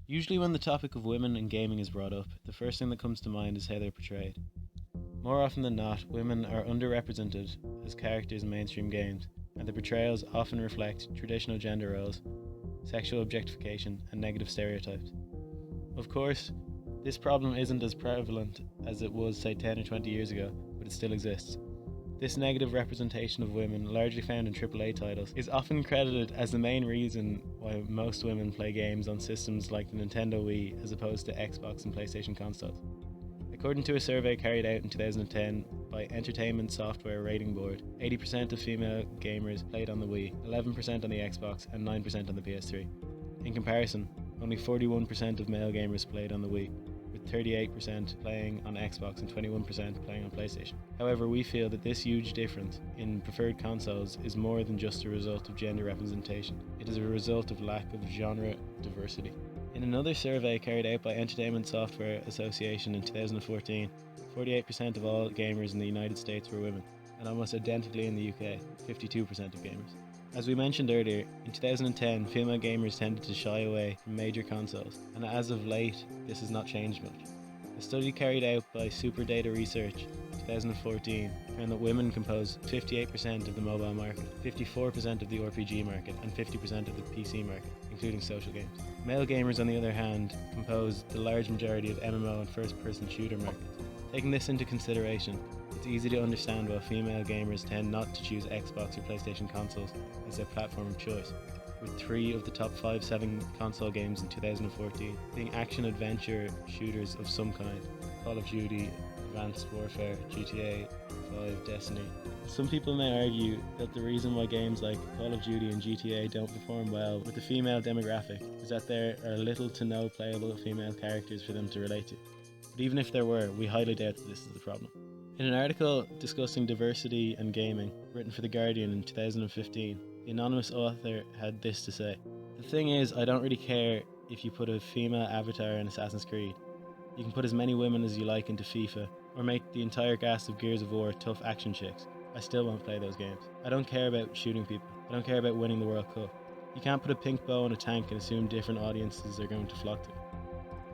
Usually, when the topic of women in gaming is brought up, the first thing that comes to mind is how they're portrayed. More often than not, women are underrepresented as characters in mainstream games, and the portrayals often reflect traditional gender roles, sexual objectification, and negative stereotypes. Of course, this problem isn't as prevalent as it was, say, 10 or 20 years ago, but it still exists. This negative representation of women, largely found in AAA titles, is often credited as the main reason why most women play games on systems like the Nintendo Wii as opposed to Xbox and PlayStation consoles. According to a survey carried out in 2010 by Entertainment Software Rating Board, 80% of female gamers played on the Wii, 11% on the Xbox, and 9% on the PS3. In comparison, only 41% of male gamers played on the Wii, with 38% playing on Xbox and 21% playing on PlayStation. However, we feel that this huge difference in preferred consoles is more than just a result of gender representation. It is a result of lack of genre diversity. In another survey carried out by Entertainment Software Association in 2014, 48% of all gamers in the United States were women, and almost identically in the UK, 52% of gamers. As we mentioned earlier, in 2010, female gamers tended to shy away from major consoles, and as of late, this has not changed much. A study carried out by Super Data Research in 2014 found that women compose 58% of the mobile market, 54% of the RPG market, and 50% of the PC market, including social games. Male gamers, on the other hand, compose the large majority of MMO and first-person shooter markets. Taking this into consideration, it's easy to understand why female gamers tend not to choose Xbox or PlayStation consoles as their platform of choice, with 3 of the top 5 selling console games in 2014 being action-adventure shooters of some kind: Call of Duty, Advanced Warfare, GTA 5, Destiny. Some people may argue that the reason why games like Call of Duty and GTA don't perform well with the female demographic is that there are little to no playable female characters for them to relate to. But even if there were, we highly doubt that this is the problem. In an article discussing diversity and gaming, written for The Guardian in 2015, the anonymous author had this to say: "The thing is, I don't really care if you put a female avatar in Assassin's Creed. You can put as many women as you like into FIFA, or make the entire cast of Gears of War tough action chicks. I still won't play those games. I don't care about shooting people. I don't care about winning the World Cup. You can't put a pink bow on a tank and assume different audiences are going to flock to it."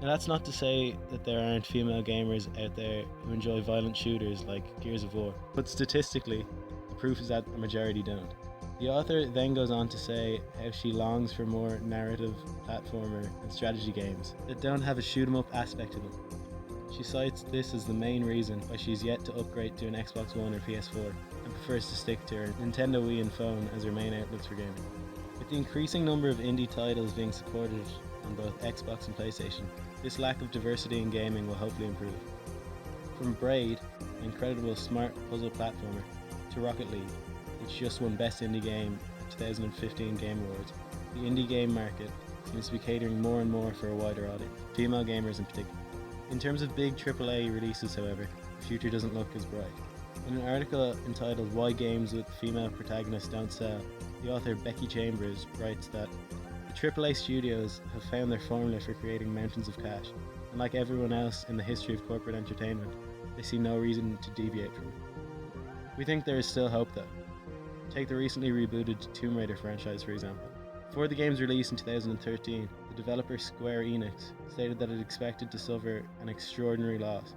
Now, that's not to say that there aren't female gamers out there who enjoy violent shooters like Gears of War, but statistically, the proof is that a majority don't. The author then goes on to say how she longs for more narrative, platformer, and strategy games that don't have a shoot 'em up aspect to them. She cites this as the main reason why she's yet to upgrade to an Xbox One or PS4 and prefers to stick to her Nintendo Wii and phone as her main outlets for gaming. With the increasing number of indie titles being supported on both Xbox and PlayStation, this lack of diversity in gaming will hopefully improve. From Braid, an incredible smart puzzle platformer, to Rocket League, which just won Best Indie Game at 2015 Game Awards, the indie game market seems to be catering more and more for a wider audience, female gamers in particular. In terms of big AAA releases, however, the future doesn't look as bright. In an article entitled "Why Games with Female Protagonists Don't Sell," the author Becky Chambers writes that the AAA studios have found their formula for creating mountains of cash, and like everyone else in the history of corporate entertainment, they see no reason to deviate from it. We think there is still hope though. Take the recently rebooted Tomb Raider franchise, for example. Before the game's release in 2013, the developer Square Enix stated that it expected to suffer an extraordinary loss.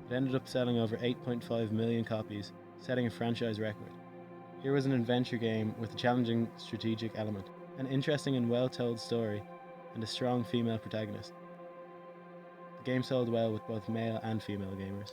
It ended up selling over 8.5 million copies, setting a franchise record. Here was an adventure game with a challenging strategic element, an interesting and well-told story, and a strong female protagonist. The game sold well with both male and female gamers.